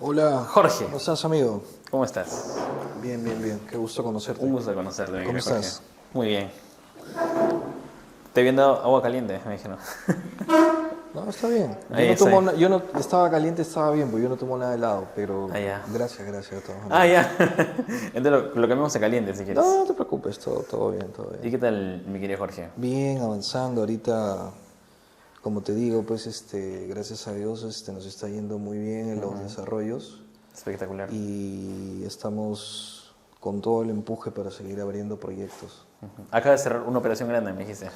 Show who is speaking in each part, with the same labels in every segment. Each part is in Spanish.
Speaker 1: Hola,
Speaker 2: Jorge,
Speaker 1: ¿cómo estás, amigo?
Speaker 2: ¿cómo estás?
Speaker 1: Bien, bien, bien. Qué gusto conocerte.
Speaker 2: Un gusto conocerte, mi
Speaker 1: ¿Cómo
Speaker 2: querido Jorge.
Speaker 1: estás?
Speaker 2: Muy bien. Te viendo agua caliente, me dijeron.
Speaker 1: No, está bien. Yo
Speaker 2: Ahí
Speaker 1: no
Speaker 2: estoy.
Speaker 1: tomo, yo no estaba caliente, estaba bien, porque yo no tomo nada de helado, pero
Speaker 2: Ah, ya.
Speaker 1: gracias de todas
Speaker 2: Ah,
Speaker 1: maneras.
Speaker 2: ya. Entonces lo cambiamos a caliente si
Speaker 1: No,
Speaker 2: quieres.
Speaker 1: no te preocupes, todo bien, todo
Speaker 2: ¿Y
Speaker 1: bien.
Speaker 2: qué tal, mi querido Jorge?
Speaker 1: Bien, avanzando ahorita, como te digo, pues gracias a Dios nos está yendo muy bien en los desarrollos
Speaker 2: Espectacular.
Speaker 1: y estamos con todo el empuje para seguir abriendo proyectos.
Speaker 2: Acaba de cerrar una operación grande, me dijiste.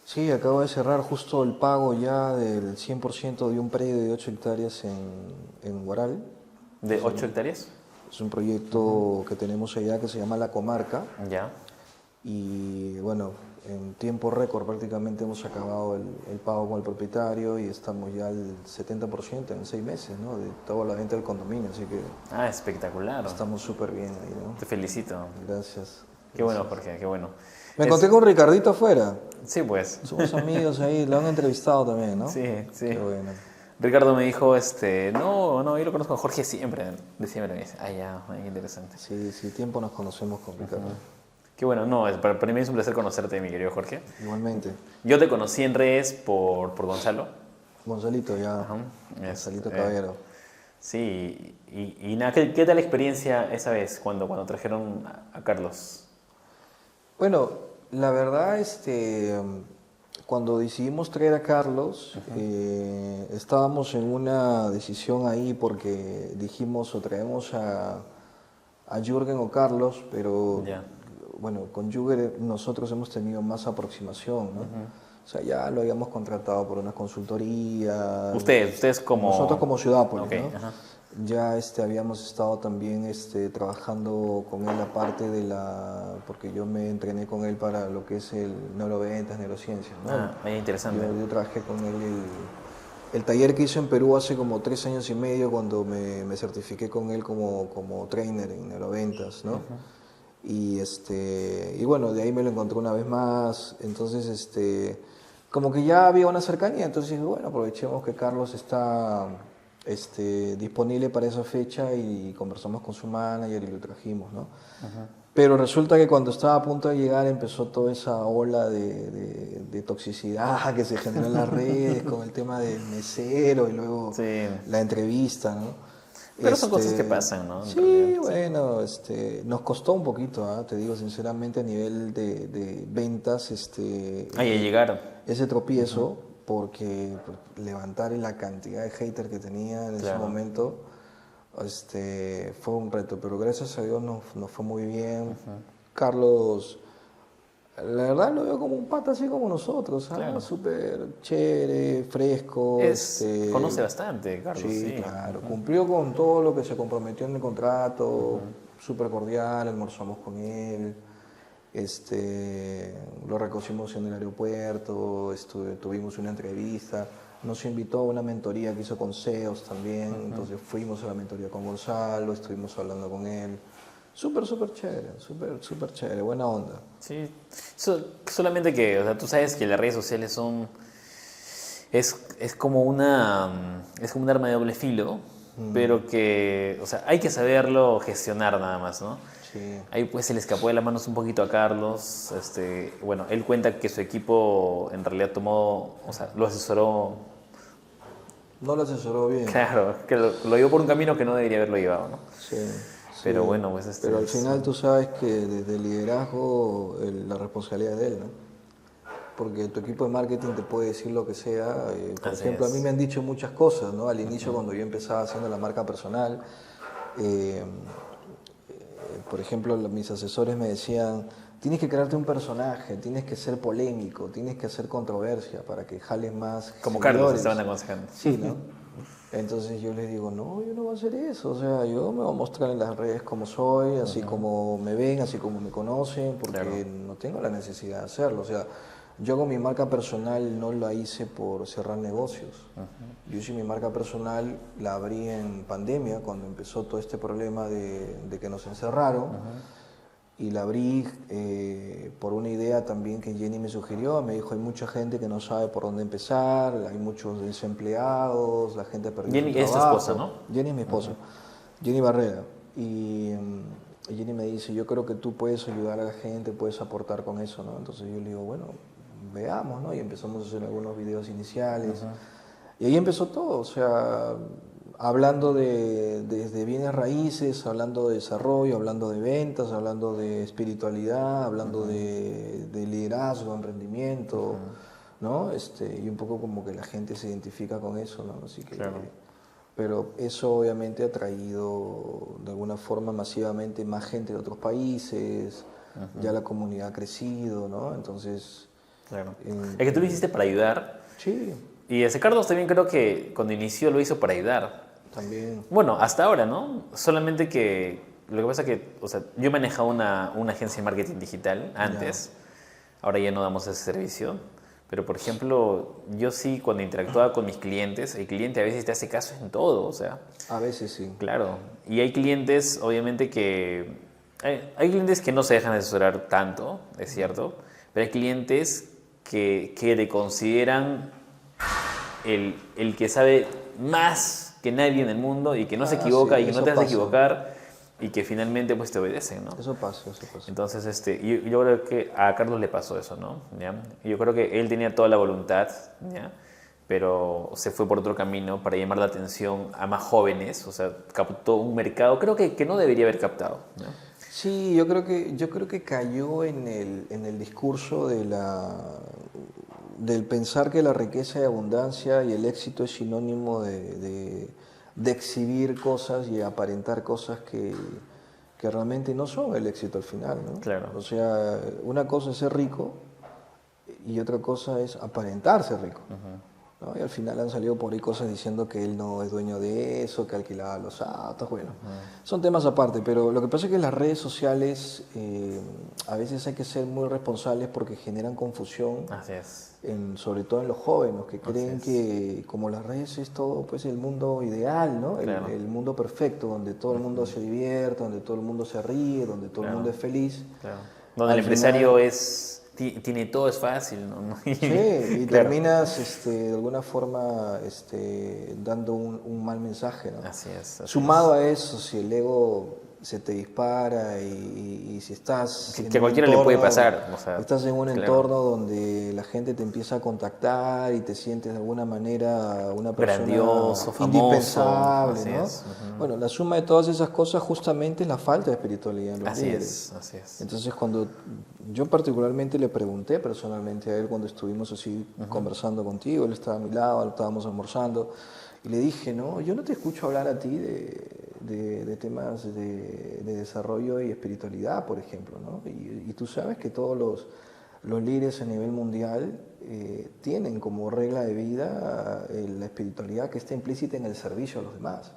Speaker 1: Sí, acabo de cerrar justo el pago ya del 100% de un predio de 8 hectáreas en Huaral.
Speaker 2: ¿De 8 hectáreas?
Speaker 1: Es un proyecto que tenemos allá que se llama La Comarca
Speaker 2: Ya.
Speaker 1: y bueno, en tiempo récord prácticamente hemos acabado el pago con el propietario y estamos ya al 70% en 6 meses, ¿no? De toda la venta del condominio, así que
Speaker 2: Ah, espectacular.
Speaker 1: estamos súper bien ahí, ¿no?
Speaker 2: Te felicito.
Speaker 1: Gracias.
Speaker 2: Qué bueno, Jorge, qué bueno.
Speaker 1: Me encontré con Ricardito afuera,
Speaker 2: Sí, pues.
Speaker 1: somos amigos ahí, lo han entrevistado también, ¿no?
Speaker 2: Sí, sí.
Speaker 1: Qué bueno.
Speaker 2: Ricardo me dijo, no, yo lo conozco a Jorge siempre, de siempre me dice, ah, ya, ay, interesante.
Speaker 1: Sí, sí, tiempo nos conocemos con Ricardo.
Speaker 2: Qué bueno, no, para mí es un placer conocerte, mi querido Jorge.
Speaker 1: Igualmente.
Speaker 2: Yo te conocí en redes por Gonzalo.
Speaker 1: Gonzalito, ya.
Speaker 2: Ajá.
Speaker 1: Gonzalito
Speaker 2: Este,
Speaker 1: Caballero.
Speaker 2: sí, y nada, ¿qué tal la experiencia esa vez cuando trajeron a Carlos?
Speaker 1: Bueno, la verdad, cuando decidimos traer a Carlos, estábamos en una decisión ahí porque dijimos o traemos a Jürgen o Carlos, pero
Speaker 2: Ya.
Speaker 1: bueno, con Jürgen nosotros hemos tenido más aproximación, ¿no? O sea, ya lo habíamos contratado por una consultoría.
Speaker 2: Ustedes
Speaker 1: Nosotros
Speaker 2: como...
Speaker 1: como Ciudápolis,
Speaker 2: Ok,
Speaker 1: ¿no?
Speaker 2: ajá.
Speaker 1: Ya habíamos estado también trabajando con él aparte de porque yo me entrené con él para lo que es el neuroventas, neurociencias, ¿no?
Speaker 2: Ah, es interesante.
Speaker 1: Yo trabajé con él el taller que hice en Perú hace como 3 años y medio cuando me certifiqué con él como trainer en neuroventas, ¿no? Y bueno, de ahí me lo encontré una vez más, entonces como que ya había una cercanía, entonces dije, bueno, aprovechemos que Carlos está disponible para esa fecha y conversamos con su manager y lo trajimos, ¿no? Pero resulta que cuando estaba a punto de llegar empezó toda esa ola de toxicidad que se generó en las redes con el tema del mesero y luego
Speaker 2: Sí,
Speaker 1: la entrevista, ¿no?
Speaker 2: pero son cosas que pasan, ¿no? En realidad.
Speaker 1: Sí, bueno, nos costó un poquito, te digo sinceramente a nivel de ventas,
Speaker 2: Ah, ya llegaron.
Speaker 1: ese tropiezo, porque levantar la cantidad de haters que tenía en ese
Speaker 2: Claro.
Speaker 1: momento, fue un reto, pero gracias a Dios nos fue muy bien. Carlos, la verdad lo veo como un pata así como nosotros,
Speaker 2: Claro.
Speaker 1: súper chévere, fresco,
Speaker 2: Conoce bastante, Carlos,
Speaker 1: sí,
Speaker 2: sí.
Speaker 1: claro, cumplió con todo lo que se comprometió en el contrato, súper cordial, almorzamos con él, lo recogimos en el aeropuerto, tuvimos una entrevista, nos invitó a una mentoría que hizo con CEOs también, entonces fuimos a la mentoría con Gonzalo, estuvimos hablando con él, súper chévere, súper chévere, buena onda.
Speaker 2: Sí, solamente que, o sea, tú sabes que las redes sociales es como es como un arma de doble filo, pero que, o sea, hay que saberlo gestionar nada más, ¿no?
Speaker 1: Sí.
Speaker 2: Ahí pues se le escapó de las manos un poquito a Carlos, bueno, él cuenta que su equipo en realidad tomó, o sea, lo asesoró,
Speaker 1: No lo asesoró bien.
Speaker 2: claro, que lo llevó por un camino que no debería haberlo llevado, ¿no?
Speaker 1: Sí,
Speaker 2: Pero
Speaker 1: sí.
Speaker 2: bueno, pues
Speaker 1: Pero al final tú sabes que desde el liderazgo la responsabilidad es de él, ¿no? Porque tu equipo de marketing te puede decir lo que sea. Por
Speaker 2: Así
Speaker 1: ejemplo, a mí
Speaker 2: es.
Speaker 1: me han dicho muchas cosas, ¿no? Al inicio cuando yo empezaba haciendo la marca personal, eh, por ejemplo, mis asesores me decían, tienes que crearte un personaje, tienes que ser polémico, tienes que hacer controversia para que jales más
Speaker 2: Como Carlos
Speaker 1: seguidores.
Speaker 2: estaban aconsejando.
Speaker 1: Sí, ¿no? Entonces yo les digo, no, yo no voy a hacer eso, o sea, yo me voy a mostrar en las redes como soy, así como me ven, así como me conocen, porque
Speaker 2: Claro.
Speaker 1: no tengo la necesidad de hacerlo, o sea, yo con mi marca personal no la hice por cerrar negocios, yo hice mi marca personal, la abrí en pandemia, cuando empezó todo este problema de que nos encerraron, y la abrí por una idea también que Jenny me sugirió. Me dijo, hay mucha gente que no sabe por dónde empezar, hay muchos desempleados, la gente ha perdido su
Speaker 2: Jenny es tu
Speaker 1: trabajo.
Speaker 2: esposa, ¿no?
Speaker 1: Jenny es mi esposa, Jenny Barrera. Y Jenny me dice, yo creo que tú puedes ayudar a la gente, puedes aportar con eso, ¿no? Entonces yo le digo, bueno, veamos, ¿no? Y empezamos a hacer algunos videos iniciales. Y ahí empezó todo, o sea, hablando desde bienes raíces, hablando de desarrollo, hablando de ventas, hablando de espiritualidad, hablando de liderazgo, emprendimiento, ¿no? Y un poco como que la gente se identifica con eso, ¿no? Así que,
Speaker 2: Claro.
Speaker 1: pero eso obviamente ha traído de alguna forma masivamente más gente de otros países, ya la comunidad ha crecido, ¿no? Entonces,
Speaker 2: Claro. Es que tú lo hiciste para ayudar.
Speaker 1: sí,
Speaker 2: Y ese Carlos también creo que cuando inició lo hizo para ayudar.
Speaker 1: también,
Speaker 2: Bueno, hasta ahora, ¿no? Solamente que lo que pasa es que, o sea, yo manejaba una agencia de marketing digital antes. Ahora ya no damos ese servicio. Pero, por ejemplo, yo sí, cuando interactuaba con mis clientes, el cliente a veces te hace caso en todo, o sea,
Speaker 1: a veces sí.
Speaker 2: claro. Y hay clientes, obviamente, que... Hay clientes que no se dejan asesorar tanto, es cierto, pero hay clientes que te consideran el que sabe más que nadie en el mundo y que no se equivoca
Speaker 1: Sí,
Speaker 2: y que no
Speaker 1: eso
Speaker 2: te hace
Speaker 1: pasa.
Speaker 2: equivocar y que finalmente pues te obedecen, ¿no?
Speaker 1: Eso pasa, eso pasa.
Speaker 2: Entonces, yo creo que a Carlos le pasó eso, ¿no? ¿Ya? Y yo creo que él tenía toda la voluntad, ¿ya? Pero se fue por otro camino para llamar la atención a más jóvenes, o sea, captó un mercado, creo que no debería haber captado, ¿no?
Speaker 1: Sí, yo creo que cayó en el discurso del pensar que la riqueza y abundancia y el éxito es sinónimo de exhibir cosas y aparentar cosas que realmente no son el éxito al final, ¿no?
Speaker 2: Claro.
Speaker 1: O sea, una cosa es ser rico y otra cosa es aparentar ser rico. ¿No? Y al final han salido por ahí cosas diciendo que él no es dueño de eso, que alquilaba los autos, bueno, son temas aparte, pero lo que pasa es que las redes sociales a veces hay que ser muy responsables porque generan confusión,
Speaker 2: Así es.
Speaker 1: sobre todo en los jóvenes, que creen
Speaker 2: es.
Speaker 1: que como las redes es todo pues el mundo ideal, ¿no?
Speaker 2: Claro.
Speaker 1: El mundo perfecto, donde todo el mundo se divierte, donde todo el mundo se ríe, donde todo el
Speaker 2: Claro.
Speaker 1: mundo es feliz.
Speaker 2: Claro. Donde
Speaker 1: Al
Speaker 2: el empresario
Speaker 1: final-
Speaker 2: tiene todo, es fácil, ¿no?
Speaker 1: Sí, y
Speaker 2: Claro.
Speaker 1: terminas de alguna forma dando un mal mensaje, ¿no?
Speaker 2: Así
Speaker 1: Sumado a eso, si el ego se te dispara y si estás
Speaker 2: Que
Speaker 1: en
Speaker 2: a
Speaker 1: un
Speaker 2: cualquiera le puede
Speaker 1: entorno-
Speaker 2: pasar, o sea,
Speaker 1: estás en un
Speaker 2: claro.
Speaker 1: entorno donde la gente te empieza a contactar y te sientes de alguna manera una persona
Speaker 2: Grandioso, famoso,
Speaker 1: indispensable,
Speaker 2: así
Speaker 1: ¿no?
Speaker 2: es, ujú.
Speaker 1: Bueno, la suma de todas esas cosas justamente es la falta de espiritualidad en los
Speaker 2: Así
Speaker 1: líderes.
Speaker 2: es, así es.
Speaker 1: Entonces, cuando yo particularmente le pregunté personalmente a él cuando estuvimos así conversando contigo, él estaba a mi lado, estábamos almorzando, y le dije, no, yo no te escucho hablar a ti de temas de desarrollo y espiritualidad, por ejemplo, ¿no? Y tú sabes que todos los líderes a nivel mundial tienen como regla de vida la espiritualidad que está implícita en el servicio a los demás.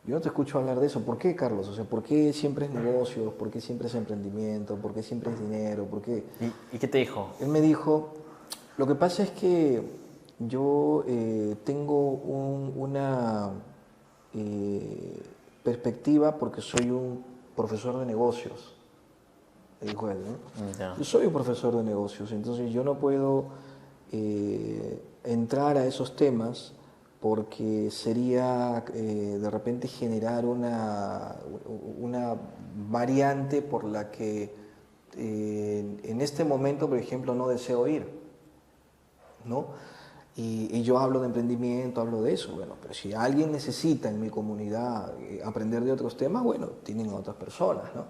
Speaker 1: Yo no te escucho hablar de eso. ¿Por qué, Carlos? O sea, ¿por qué siempre es negocios? ¿Por qué siempre es emprendimiento? ¿Por qué siempre es dinero? ¿Por qué?
Speaker 2: ¿Y qué te dijo?
Speaker 1: Él me dijo, lo que pasa es que yo tengo una perspectiva porque soy un profesor de negocios, me dijo él, ¿no?
Speaker 2: Ya.
Speaker 1: Yo soy un profesor de negocios, entonces yo no puedo entrar a esos temas porque sería de repente generar una variante por la que en este momento, por ejemplo, no deseo ir, ¿no? Y yo hablo de emprendimiento, hablo de eso, bueno, pero si alguien necesita en mi comunidad aprender de otros temas, bueno, tienen a otras personas, ¿no?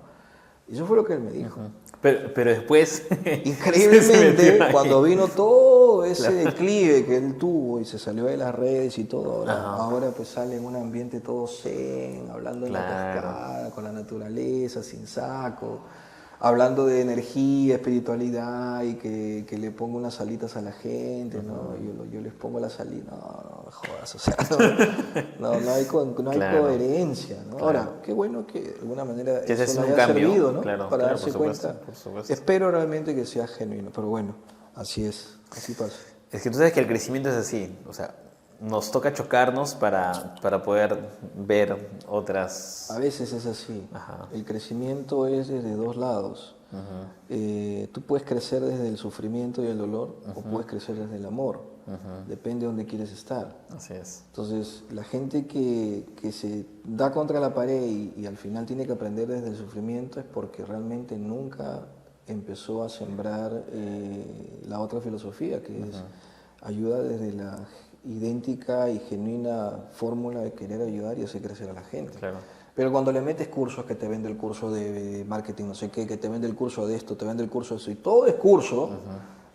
Speaker 1: Y eso fue lo que él me dijo.
Speaker 2: Pero después... se
Speaker 1: Increíblemente,
Speaker 2: metió ahí.
Speaker 1: cuando vino todo ese declive que él tuvo y se salió de las redes y todo, ahora pues sale en un ambiente todo zen, hablando en la
Speaker 2: Claro.
Speaker 1: cascada, con la naturaleza, sin saco, hablando de energía, espiritualidad y que le pongo unas alitas a la gente, ¿no? Yo les pongo las alitas, no jodas, o sea, no hay
Speaker 2: Claro.
Speaker 1: coherencia, ¿no?
Speaker 2: Claro.
Speaker 1: Ahora, qué bueno que de alguna manera
Speaker 2: Que se
Speaker 1: eso
Speaker 2: hace
Speaker 1: le
Speaker 2: un
Speaker 1: haya
Speaker 2: cambio,
Speaker 1: servido, ¿no?
Speaker 2: claro,
Speaker 1: Para
Speaker 2: claro,
Speaker 1: darse
Speaker 2: por supuesto,
Speaker 1: cuenta.
Speaker 2: por supuesto.
Speaker 1: Espero realmente que sea genuino, pero bueno, así es, así pasa.
Speaker 2: Es que tú sabes que el crecimiento es así, o sea, nos toca chocarnos para poder ver otras...
Speaker 1: A veces es así.
Speaker 2: Ajá.
Speaker 1: El crecimiento es desde dos lados. Tú puedes crecer desde el sufrimiento y el dolor o puedes crecer desde el amor. Depende de dónde quieres estar.
Speaker 2: Así es.
Speaker 1: Entonces, la gente que se da contra la pared y al final tiene que aprender desde el sufrimiento es porque realmente nunca empezó a sembrar la otra filosofía, que es ayuda desde la idéntica y genuina fórmula de querer ayudar y hacer crecer a la gente.
Speaker 2: Claro.
Speaker 1: Pero cuando le metes cursos, que te vende el curso de marketing, no sé qué, que te vende el curso de esto, te vende el curso de eso, y todo es curso,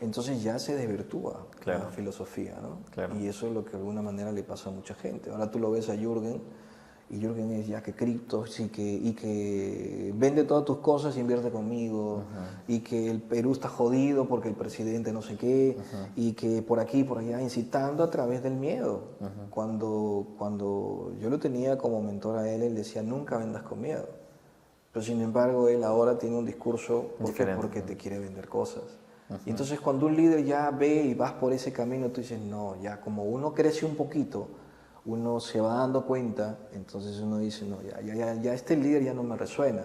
Speaker 1: entonces ya se desvirtúa la filosofía, ¿no?
Speaker 2: Claro.
Speaker 1: Y eso es lo que de alguna manera le pasa a mucha gente. Ahora tú lo ves a Jürgen, y Jürgen es ya que criptos y que vende todas tus cosas y invierte conmigo, y que el Perú está jodido porque el presidente no sé qué, y que por aquí y por allá incitando a través del miedo. Cuando yo lo tenía como mentor a él decía nunca vendas con miedo. Pero sin embargo él ahora tiene un discurso porque te quiere vender cosas. Y entonces cuando un líder ya ve y vas por ese camino, tú dices, no, ya como uno crece un poquito, uno se va dando cuenta, entonces uno dice, no, ya este líder ya no me resuena,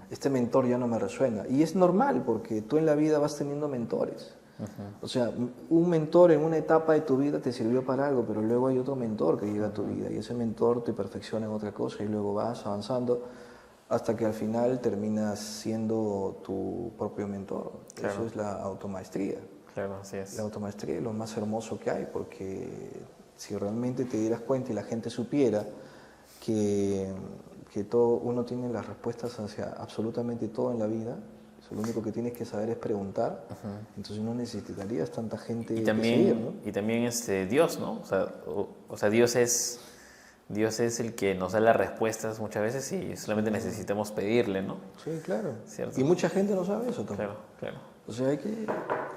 Speaker 1: este mentor ya no me resuena. Y es normal porque tú en la vida vas teniendo mentores. O sea, un mentor en una etapa de tu vida te sirvió para algo, pero luego hay otro mentor que llega a tu vida y ese mentor te perfecciona en otra cosa y luego vas avanzando hasta que al final terminas siendo tu propio mentor.
Speaker 2: Claro.
Speaker 1: Eso es la automaestría.
Speaker 2: Claro, así es.
Speaker 1: La automaestría es lo más hermoso que hay, porque si realmente te dieras cuenta y la gente supiera que uno tiene las respuestas hacia absolutamente todo en la vida, lo único que tienes que saber es preguntar, entonces no necesitarías tanta gente
Speaker 2: y
Speaker 1: que
Speaker 2: también,
Speaker 1: seguir, ¿no?
Speaker 2: Y también Dios, ¿no? O sea, Dios es el que nos da las respuestas muchas veces y solamente necesitamos pedirle, ¿no?
Speaker 1: Sí, claro.
Speaker 2: ¿Cierto?
Speaker 1: Y mucha gente no sabe eso también.
Speaker 2: Claro.
Speaker 1: O sea, hay que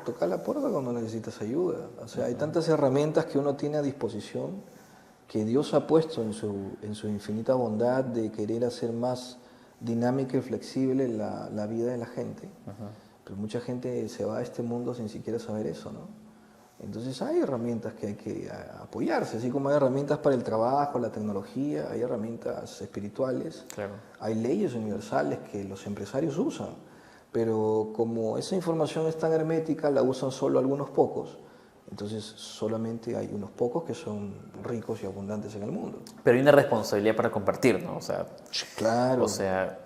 Speaker 1: tocar la puerta cuando necesitas ayuda. O sea, hay tantas herramientas que uno tiene a disposición que Dios ha puesto en su infinita bondad de querer hacer más dinámica y flexible la vida de la gente. Pero mucha gente se va a este mundo sin siquiera saber eso, ¿no? Entonces hay herramientas que hay que apoyarse, así como hay herramientas para el trabajo, la tecnología, hay herramientas espirituales,
Speaker 2: Claro.
Speaker 1: hay leyes universales que los empresarios usan, pero como esa información es tan hermética, la usan solo algunos pocos, entonces solamente hay unos pocos que son ricos y abundantes en el mundo.
Speaker 2: Pero hay una responsabilidad para compartir, ¿no? O sea,
Speaker 1: claro.
Speaker 2: O sea,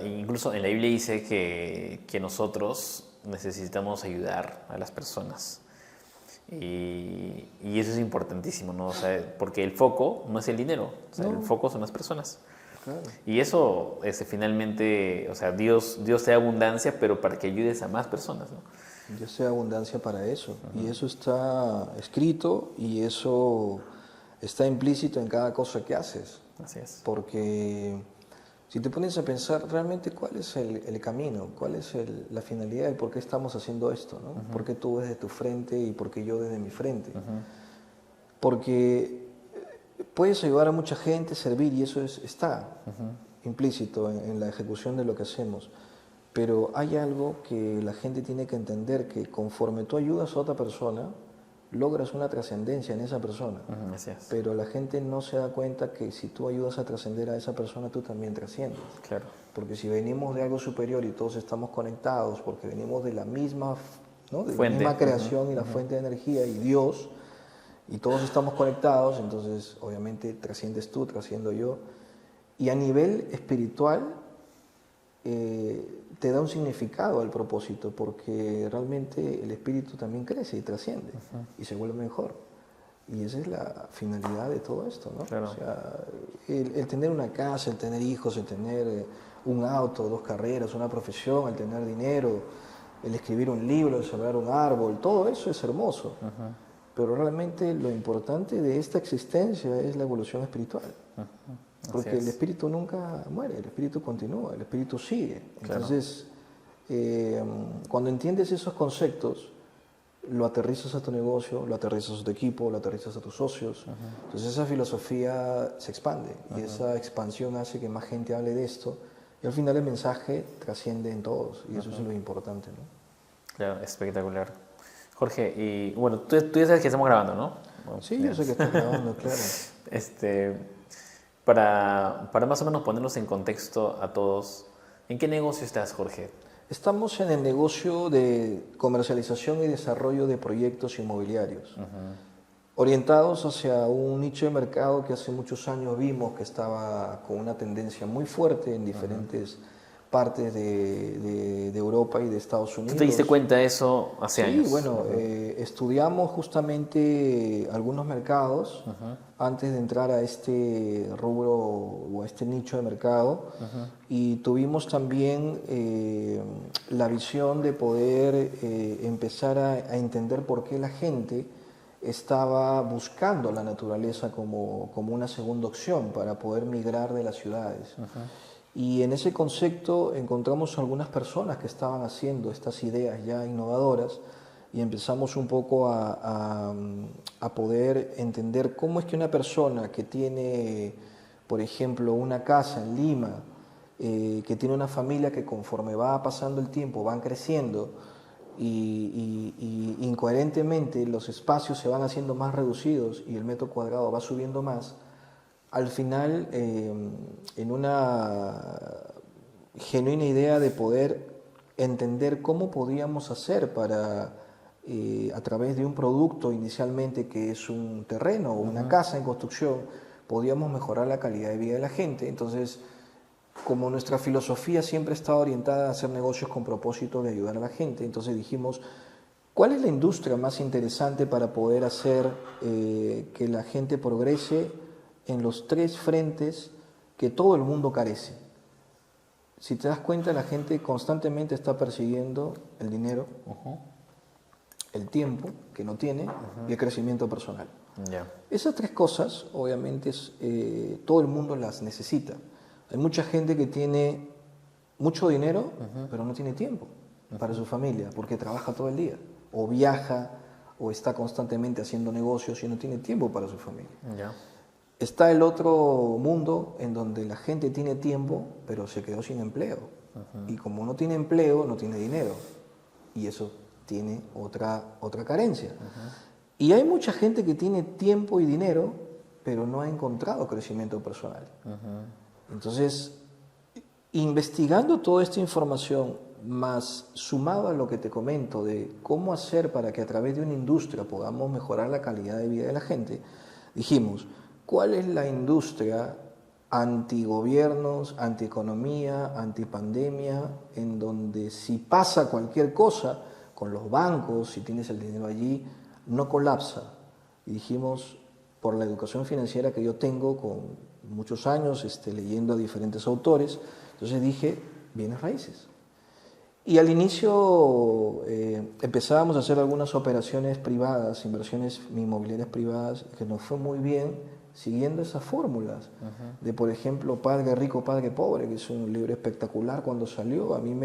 Speaker 2: incluso en la Biblia dice que nosotros necesitamos ayudar a las personas. Y eso es importantísimo, ¿no? O sea, porque el foco no es el dinero, o sea, el foco son las personas.
Speaker 1: Claro.
Speaker 2: Y eso finalmente, o sea, Dios te da abundancia, pero para que ayudes a más personas, ¿no?
Speaker 1: Dios te da abundancia para eso. Y eso está escrito y eso está implícito en cada cosa que haces.
Speaker 2: Así es.
Speaker 1: Porque si te pones a pensar realmente cuál es el camino, cuál es la finalidad de por qué estamos haciendo esto, ¿no? ¿Por qué tú desde tu frente y por qué yo desde mi frente? Porque puedes ayudar a mucha gente, servir, y eso está implícito en la ejecución de lo que hacemos. Pero hay algo que la gente tiene que entender, que conforme tú ayudas a otra persona, logras una trascendencia en esa persona.
Speaker 2: Así es.
Speaker 1: Pero la gente no se da cuenta que si tú ayudas a trascender a esa persona, tú también trasciendes.
Speaker 2: Claro.
Speaker 1: Porque si venimos de algo superior y todos estamos conectados, porque venimos de la misma, ¿no? de
Speaker 2: Fuente.
Speaker 1: la misma creación y la fuente de energía y Dios, y todos estamos conectados, entonces obviamente trasciendes tú, trasciendo yo. Y a nivel espiritual, te da un significado al propósito, porque realmente el espíritu también crece y trasciende y se vuelve mejor. Y esa es la finalidad de todo esto, ¿no?
Speaker 2: Claro.
Speaker 1: O sea, el tener una casa, el tener hijos, el tener un auto, 2 carreras, una profesión, el tener dinero, el escribir un libro, el sembrar un árbol, todo eso es hermoso. Pero realmente lo importante de esta existencia es la evolución espiritual. Porque el espíritu nunca muere, el espíritu continúa, el espíritu sigue. Entonces, cuando entiendes esos conceptos, lo aterrizas a tu negocio, lo aterrizas a tu equipo, lo aterrizas a tus socios. Entonces esa filosofía se expande y esa expansión hace que más gente hable de esto y al final el mensaje trasciende en todos y eso es lo importante, ¿no?
Speaker 2: Claro, espectacular. Jorge, y bueno, tú ya sabes que estamos grabando, ¿no? ¿no?
Speaker 1: Sí, yo sé que estás grabando, claro.
Speaker 2: Este, para más o menos ponernos en contexto a todos, ¿en qué negocio estás, Jorge?
Speaker 1: Estamos en el negocio de comercialización y desarrollo de proyectos inmobiliarios, orientados hacia un nicho de mercado que hace muchos años vimos que estaba con una tendencia muy fuerte en diferentes partes de Europa y de Estados
Speaker 2: ¿Tú
Speaker 1: Unidos.
Speaker 2: te diste cuenta de eso hace
Speaker 1: Sí,
Speaker 2: años?
Speaker 1: bueno, estudiamos justamente algunos mercados antes de entrar a este rubro o a este nicho de mercado y tuvimos también la visión de poder empezar a entender por qué la gente estaba buscando la naturaleza como una segunda opción para poder migrar de las ciudades. Y en ese concepto encontramos algunas personas que estaban haciendo estas ideas ya innovadoras y empezamos un poco a poder entender cómo es que una persona que tiene, por ejemplo, una casa en Lima, que tiene una familia que conforme va pasando el tiempo van creciendo y incoherentemente los espacios se van haciendo más reducidos y el metro cuadrado va subiendo más, al final, en una genuina idea de poder entender cómo podíamos hacer para, a través de un producto inicialmente que es un terreno o una casa en construcción, podíamos mejorar la calidad de vida de la gente. Entonces, como nuestra filosofía siempre está orientada a hacer negocios con propósito de ayudar a la gente, entonces dijimos, ¿cuál es la industria más interesante para poder hacer que la gente progrese en los tres frentes que todo el mundo carece? Si te das cuenta, la gente constantemente está persiguiendo el dinero, el tiempo que no tiene y el crecimiento personal. Esas tres cosas, obviamente, todo el mundo las necesita. Hay mucha gente que tiene mucho dinero, pero no tiene tiempo para su familia, porque trabaja todo el día, o viaja, o está constantemente haciendo negocios y no tiene tiempo para su familia. Está el otro mundo en donde la gente tiene tiempo, pero se quedó sin empleo. Y como no tiene empleo, no tiene dinero. Y eso tiene otra carencia. Y hay mucha gente que tiene tiempo y dinero, pero no ha encontrado crecimiento personal. Entonces, investigando toda esta información, más sumado a lo que te comento de cómo hacer para que a través de una industria podamos mejorar la calidad de vida de la gente, dijimos, ¿cuál es la industria antigobiernos, antieconomía, antipandemia, en donde si pasa cualquier cosa con los bancos, si tienes el dinero allí, no colapsa? Y dijimos, por la educación financiera que yo tengo con muchos años leyendo a diferentes autores, entonces dije, bienes raíces. Y al inicio empezábamos a hacer algunas operaciones privadas, inversiones inmobiliarias privadas, que nos fue muy bien siguiendo esas fórmulas de, por ejemplo, Padre Rico, Padre Pobre, que es un libro espectacular cuando salió. A mí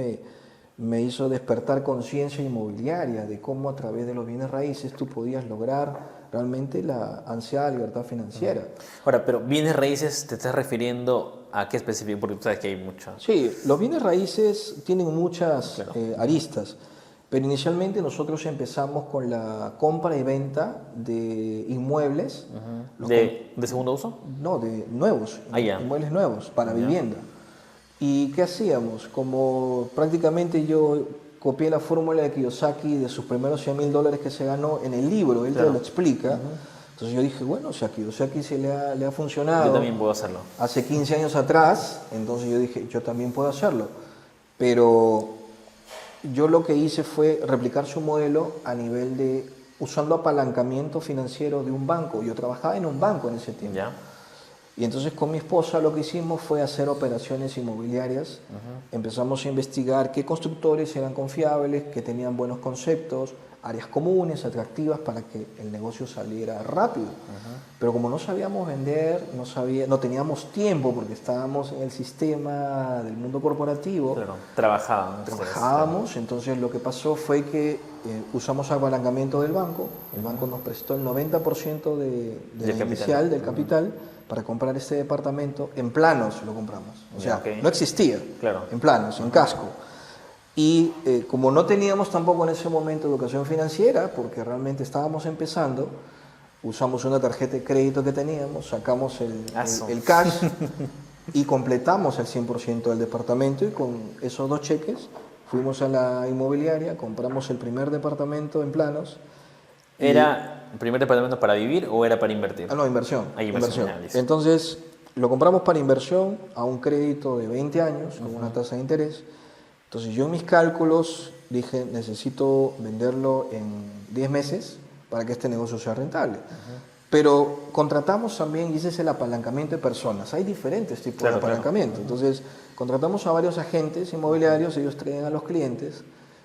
Speaker 1: me hizo despertar conciencia inmobiliaria de cómo a través de los bienes raíces tú podías lograr realmente la ansiada libertad financiera.
Speaker 2: Ahora, pero bienes raíces, ¿te estás refiriendo a qué específico? Porque tú sabes que hay muchas.
Speaker 1: Sí, los bienes raíces tienen muchas aristas, pero inicialmente nosotros empezamos con la compra y venta de inmuebles.
Speaker 2: ¿De segundo uso?
Speaker 1: No, de nuevos, inmuebles nuevos para vivienda. ¿Y qué hacíamos? Como prácticamente yo copié la fórmula de Kiyosaki de sus primeros $100,000 que se ganó en el libro, él te lo explica. Entonces yo dije, bueno, si a Kiyosaki se le ha funcionado,
Speaker 2: yo también puedo hacerlo.
Speaker 1: Hace 15 años atrás, entonces yo dije, yo también puedo hacerlo. Pero yo lo que hice fue replicar su modelo a nivel de, usando apalancamiento financiero de un banco. Yo trabajaba en un banco en ese tiempo. Y entonces con mi esposa lo que hicimos fue hacer operaciones inmobiliarias. Empezamos a investigar qué constructores eran confiables, que tenían buenos conceptos, áreas comunes, atractivas para que el negocio saliera rápido. Pero como no sabíamos vender, no teníamos tiempo porque estábamos en el sistema del mundo corporativo.
Speaker 2: Trabajábamos,
Speaker 1: entonces lo que pasó fue que usamos apalancamiento del banco. El banco nos prestó el 90% del capital para comprar este departamento. En planos lo compramos, o sea, no existía, en planos, en casco. Y como no teníamos tampoco en ese momento educación financiera, porque realmente estábamos empezando, usamos una tarjeta de crédito que teníamos, sacamos
Speaker 2: Aso.
Speaker 1: el cash y completamos el 100% del departamento y con esos 2 cheques fuimos a la inmobiliaria, compramos el primer departamento en planos.
Speaker 2: ¿Era el primer departamento para vivir o era para invertir?
Speaker 1: No, inversión.
Speaker 2: Ah, inversión, ya, listo.
Speaker 1: Entonces, lo compramos para inversión a un crédito de 20 años con una tasa de interés. Entonces, yo en mis cálculos dije, necesito venderlo en 10 meses para que este negocio sea rentable. Pero contratamos también, y ese es el apalancamiento de personas. Hay diferentes tipos de apalancamiento. Entonces, contratamos a varios agentes inmobiliarios, ellos traen a los clientes.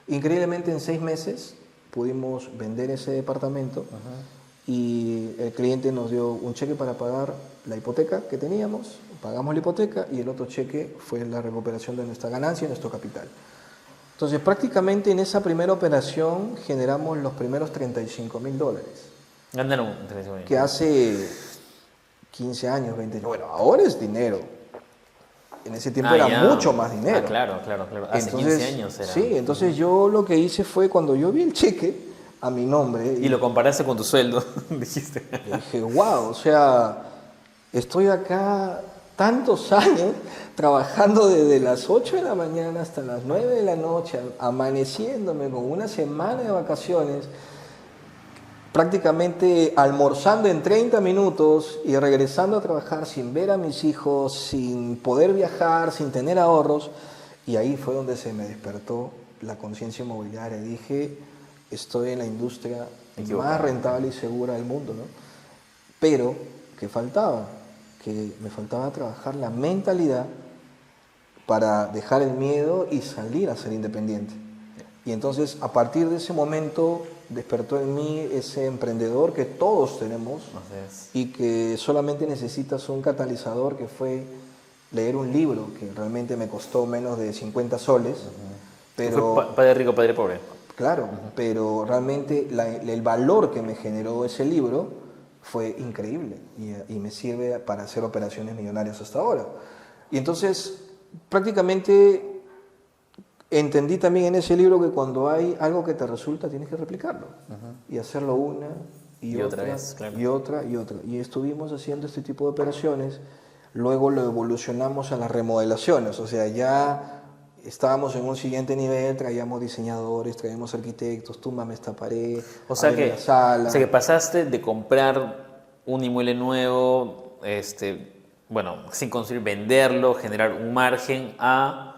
Speaker 1: Increíblemente, en 6 meses pudimos vender ese departamento y el cliente nos dio un cheque para pagar la hipoteca que teníamos, pagamos la hipoteca y el otro cheque fue la recuperación de nuestra ganancia y nuestro capital. Entonces, prácticamente en esa primera operación generamos los primeros $35,000.
Speaker 2: Ganaron 35,000.
Speaker 1: Que hace 15 años, 20 años. Bueno, ahora es dinero. En ese tiempo era
Speaker 2: ya.
Speaker 1: mucho más dinero.
Speaker 2: Claro. Hace
Speaker 1: Entonces,
Speaker 2: 15 años era.
Speaker 1: Sí, entonces yo lo que hice fue cuando yo vi el cheque a mi nombre.
Speaker 2: Y lo comparaste con tu sueldo, dijiste.
Speaker 1: Y dije, wow, o sea, estoy acá tantos años trabajando desde las 8 de la mañana hasta las 9 de la noche, amaneciéndome con una semana de vacaciones, prácticamente almorzando en 30 minutos y regresando a trabajar sin ver a mis hijos, sin poder viajar, sin tener ahorros. Y ahí fue donde se me despertó la conciencia inmobiliaria. Dije, estoy en la industria más rentable y segura del mundo, ¿no? Pero, ¿qué faltaba? Que me faltaba trabajar la mentalidad para dejar el miedo y salir a ser independiente. Y entonces, a partir de ese momento, despertó en mí ese emprendedor que todos tenemos y que solamente necesitas un catalizador, que fue leer un libro que realmente me costó menos de 50 soles. Pero,
Speaker 2: fue Padre Rico, Padre Pobre.
Speaker 1: Claro, pero realmente el valor que me generó ese libro fue increíble y me sirve para hacer operaciones millonarias hasta ahora. Y entonces, prácticamente entendí también en ese libro que cuando hay algo que te resulta, tienes que replicarlo y hacerlo una y otra
Speaker 2: vez, claro.
Speaker 1: y otra y otra. Y estuvimos haciendo este tipo de operaciones, luego lo evolucionamos a las remodelaciones, o sea, ya estábamos en un siguiente nivel, traíamos diseñadores, traíamos arquitectos, túmbame esta pared,
Speaker 2: o sea
Speaker 1: la sala.
Speaker 2: O sea que pasaste de comprar un inmueble nuevo, bueno, sin construir, venderlo, generar un margen, a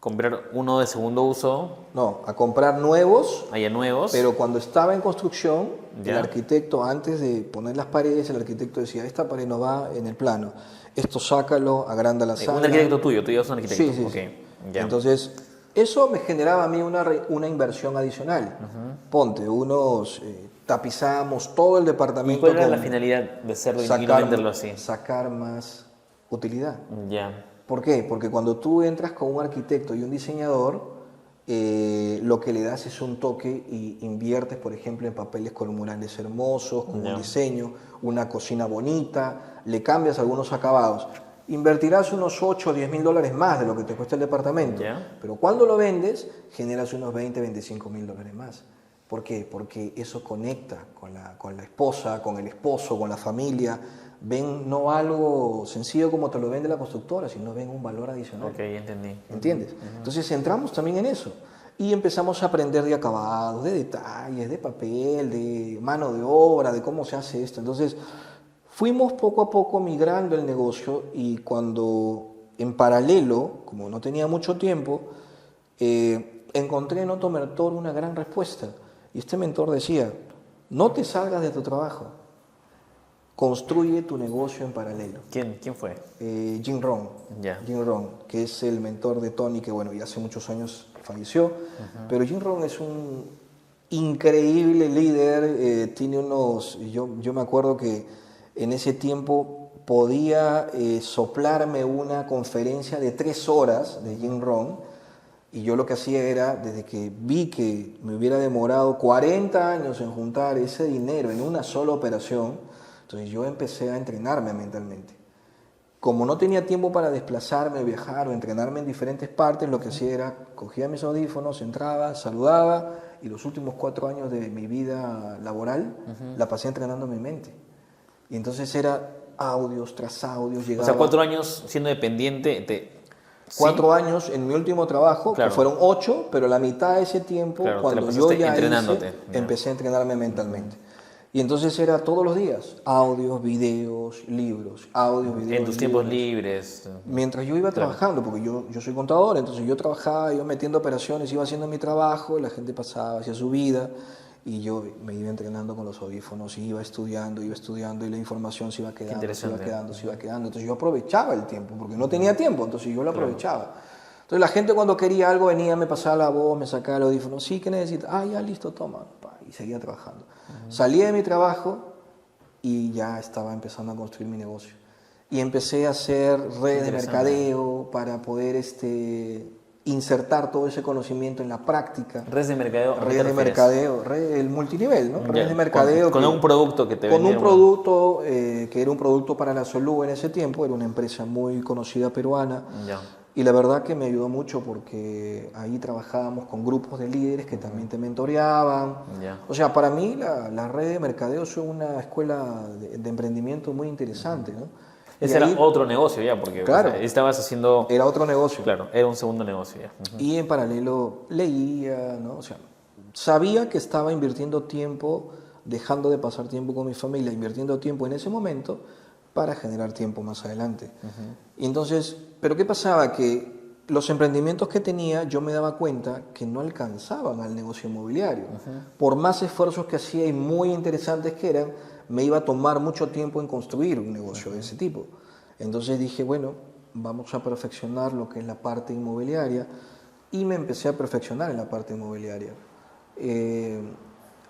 Speaker 2: comprar uno de segundo uso.
Speaker 1: No, a comprar nuevos.
Speaker 2: Allá nuevos.
Speaker 1: Pero cuando estaba en construcción,
Speaker 2: ¿Ya?
Speaker 1: El arquitecto, antes de poner las paredes, el arquitecto decía, esta pared no va en el plano, esto sácalo, agranda la sala.
Speaker 2: Un arquitecto tuyo, tú llevas un arquitecto.
Speaker 1: Sí.
Speaker 2: Okay. Ya.
Speaker 1: Entonces, eso me generaba a mí una inversión adicional. Ponte, tapizamos todo el departamento.
Speaker 2: ¿Y cuál era la finalidad de hacerlo y no venderlo así?
Speaker 1: Sacar más utilidad.
Speaker 2: Ya.
Speaker 1: ¿Por qué? Porque cuando tú entras con un arquitecto y un diseñador, lo que le das es un toque y inviertes, por ejemplo, en papeles columnales hermosos, con un diseño, una cocina bonita, le cambias algunos acabados. Invertirás unos 8 o 10 mil dólares más de lo que te cuesta el departamento, pero cuando lo vendes, generas unos 20, 25 mil dólares más. ¿Por qué? Porque eso conecta con la esposa, con el esposo, con la familia. Ven no algo sencillo como te lo vende la constructora, sino ven un valor adicional.
Speaker 2: Ok, entendí.
Speaker 1: ¿Entiendes? Entonces entramos también en eso y empezamos a aprender de acabados, de detalles, de papel, de mano de obra, de cómo se hace esto. Entonces fuimos poco a poco migrando el negocio y cuando en paralelo, como no tenía mucho tiempo, encontré en otro mentor una gran respuesta. Y este mentor decía, no te salgas de tu trabajo. Construye tu negocio en paralelo.
Speaker 2: ¿Quién fue?
Speaker 1: Jim Rohn. Jim Rohn, que es el mentor de Tony, que bueno, ya hace muchos años falleció. Pero Jim Rohn es un increíble líder. Tiene unos... Yo me acuerdo que en ese tiempo podía soplarme una conferencia de 3 horas de Jim Rohn. Y yo lo que hacía era, desde que vi que me hubiera demorado 40 años en juntar ese dinero en una sola operación, entonces yo empecé a entrenarme mentalmente. Como no tenía tiempo para desplazarme, viajar o entrenarme en diferentes partes, lo que hacía era, cogía mis audífonos, entraba, saludaba, y los últimos 4 años de mi vida laboral la pasé entrenando mi mente. Y entonces era audios tras audios.
Speaker 2: O
Speaker 1: Llegaba
Speaker 2: sea, 4 años siendo dependiente.
Speaker 1: 4 años en mi último trabajo,
Speaker 2: Claro.
Speaker 1: que fueron 8, pero la mitad de ese tiempo,
Speaker 2: Claro, te la
Speaker 1: cuando yo
Speaker 2: pasaste
Speaker 1: ya
Speaker 2: entrenándote.
Speaker 1: hice,
Speaker 2: Ya.
Speaker 1: empecé a entrenarme mentalmente. Y entonces era todos los días, audios, videos, libros, audios, videos.
Speaker 2: En tus tiempos
Speaker 1: libros.
Speaker 2: libres.
Speaker 1: Mientras yo iba trabajando, porque yo soy contador, entonces yo trabajaba, iba metiendo operaciones, iba haciendo mi trabajo, la gente pasaba, hacía su vida, y yo me iba entrenando con los audífonos, y iba estudiando, y la información se iba quedando, se iba
Speaker 2: interesante.
Speaker 1: quedando, se iba quedando. Entonces yo aprovechaba el tiempo, porque no tenía tiempo, entonces yo lo aprovechaba. Entonces la gente cuando quería algo venía, me pasaba la voz, me sacaba el audífono, sí, ¿qué necesitas? Ah, ya, listo, toma, pa, y seguía trabajando. Salía de mi trabajo y ya estaba empezando a construir mi negocio. Y empecé a hacer redes de mercadeo para poder insertar todo ese conocimiento en la práctica.
Speaker 2: Redes de mercadeo. ¿a qué te
Speaker 1: Redes de
Speaker 2: refieres?
Speaker 1: mercadeo, el multinivel, ¿no?
Speaker 2: Ya,
Speaker 1: Redes de mercadeo.
Speaker 2: Con un producto que te
Speaker 1: Con un
Speaker 2: vendieron.
Speaker 1: producto que era un producto para la salud en ese tiempo, era una empresa muy conocida peruana.
Speaker 2: Ya.
Speaker 1: Y la verdad que me ayudó mucho porque ahí trabajábamos con grupos de líderes que también te mentoreaban.
Speaker 2: Ya.
Speaker 1: O sea, para mí la red de mercadeo es una escuela de emprendimiento muy interesante, ¿no? Y
Speaker 2: Ese
Speaker 1: ahí
Speaker 2: era otro negocio ya, porque
Speaker 1: Claro.
Speaker 2: o sea, estabas haciendo...
Speaker 1: era otro negocio.
Speaker 2: Claro, era un segundo negocio ya. Ujú.
Speaker 1: Y en paralelo leía, ¿no? O sea, sabía que estaba invirtiendo tiempo, dejando de pasar tiempo con mi familia, invirtiendo tiempo en ese momento para generar tiempo más adelante. Y entonces, ¿pero qué pasaba? Que los emprendimientos que tenía, yo me daba cuenta que no alcanzaban al negocio inmobiliario. Por más esfuerzos que hacía y muy interesantes que eran, me iba a tomar mucho tiempo en construir un negocio de ese tipo. Entonces dije, bueno, vamos a perfeccionar lo que es la parte inmobiliaria, y me empecé a perfeccionar en la parte inmobiliaria.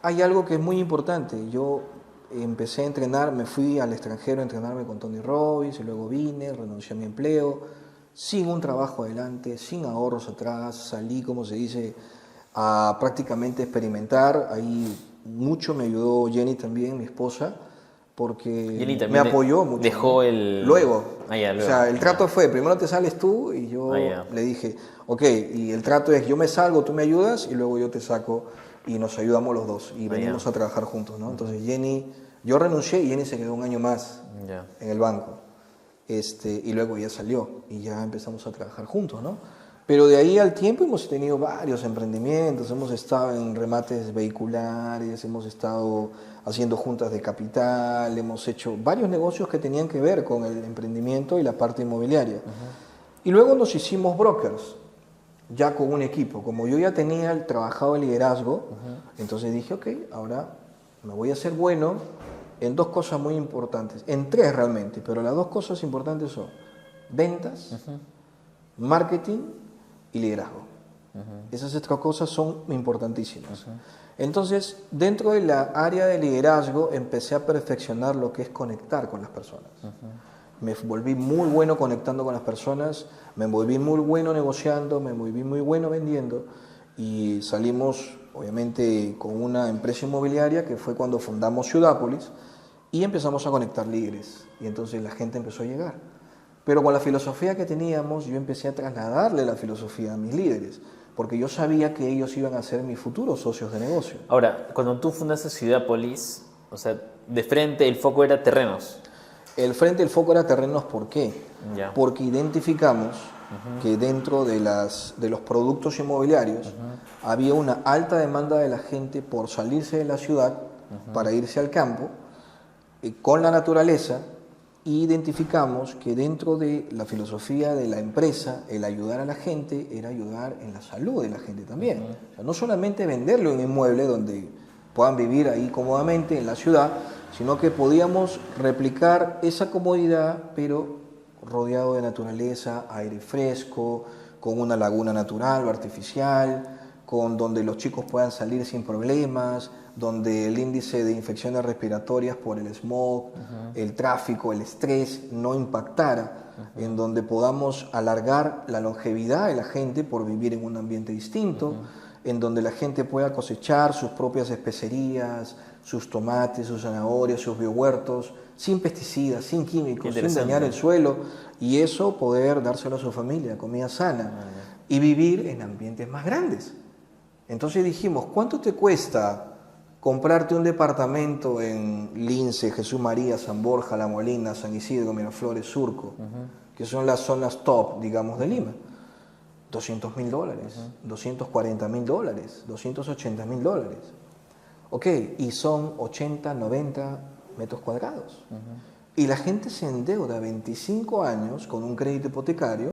Speaker 1: Hay algo que es muy importante. Yo empecé a entrenar, me fui al extranjero a entrenarme con Tony Robbins, y luego vine, renuncié a mi empleo, sin un trabajo adelante, sin ahorros atrás, salí, como se dice, a prácticamente experimentar. Ahí mucho me ayudó Jenny también, mi esposa, porque
Speaker 2: Jenny
Speaker 1: me
Speaker 2: también
Speaker 1: apoyó mucho.
Speaker 2: dejó
Speaker 1: ¿no?
Speaker 2: el...
Speaker 1: Luego.
Speaker 2: Ah, ya,
Speaker 1: O
Speaker 2: luego.
Speaker 1: sea, el trato fue, primero te sales tú, y yo
Speaker 2: ya.
Speaker 1: le dije, ok, y el trato es, yo me salgo, tú me ayudas, y luego yo te saco, y nos ayudamos los dos, y venimos a trabajar juntos, ¿no? Entonces Jenny, yo renuncié, y Jenny se quedó un año más
Speaker 2: Ya.
Speaker 1: en el banco, y luego ya salió, y ya empezamos a trabajar juntos, ¿no? Pero de ahí al tiempo hemos tenido varios emprendimientos, hemos estado en remates vehiculares, hemos estado haciendo juntas de capital, hemos hecho varios negocios que tenían que ver con el emprendimiento y la parte inmobiliaria. Y luego nos hicimos brokers, ya con un equipo. Como yo ya tenía trabajado el liderazgo, entonces dije, ok, ahora me voy a hacer bueno en 2 cosas muy importantes, en 3 realmente, pero las 2 cosas importantes son ventas, marketing y liderazgo. Esas 3 cosas son importantísimas. Entonces, dentro de la área de liderazgo, empecé a perfeccionar lo que es conectar con las personas. Me volví muy bueno conectando con las personas, me volví muy bueno negociando, me volví muy bueno vendiendo, y salimos, obviamente, con una empresa inmobiliaria que fue cuando fundamos Ciudápolis, y empezamos a conectar líderes, y entonces la gente empezó a llegar. Pero con la filosofía que teníamos, yo empecé a trasladarle la filosofía a mis líderes, porque yo sabía que ellos iban a ser mis futuros socios de negocio.
Speaker 2: Ahora, cuando tú fundaste Ciudápolis, o sea, de frente el foco era terrenos.
Speaker 1: El frente del foco era terrenos, ¿por qué?
Speaker 2: Ya.
Speaker 1: Porque identificamos que dentro de los productos inmobiliarios había una alta demanda de la gente por salirse de la ciudad para irse al campo, con la naturaleza. Identificamos que dentro de la filosofía de la empresa, el ayudar a la gente era ayudar en la salud de la gente también. O sea, no solamente venderle un inmueble donde puedan vivir ahí cómodamente en la ciudad, sino que podíamos replicar esa comodidad, pero rodeado de naturaleza, aire fresco, con una laguna natural o artificial, con donde los chicos puedan salir sin problemas, donde el índice de infecciones respiratorias por el smog, el tráfico, el estrés no impactara, en donde podamos alargar la longevidad de la gente por vivir en un ambiente distinto, en donde la gente pueda cosechar sus propias especerías, sus tomates, sus zanahorias, sus biohuertos, sin pesticidas, sin químicos, sin dañar el suelo, y eso poder dárselo a su familia, comida sana, y vivir en ambientes más grandes. Entonces dijimos, ¿cuánto te cuesta comprarte un departamento en Lince, Jesús María, San Borja, La Molina, San Isidro, Miraflores, Surco, que son las zonas top, digamos, de Lima. $200.000, $240.000, $280.000. Ok, y son 80, 90 metros cuadrados. Y la gente se endeuda 25 años con un crédito hipotecario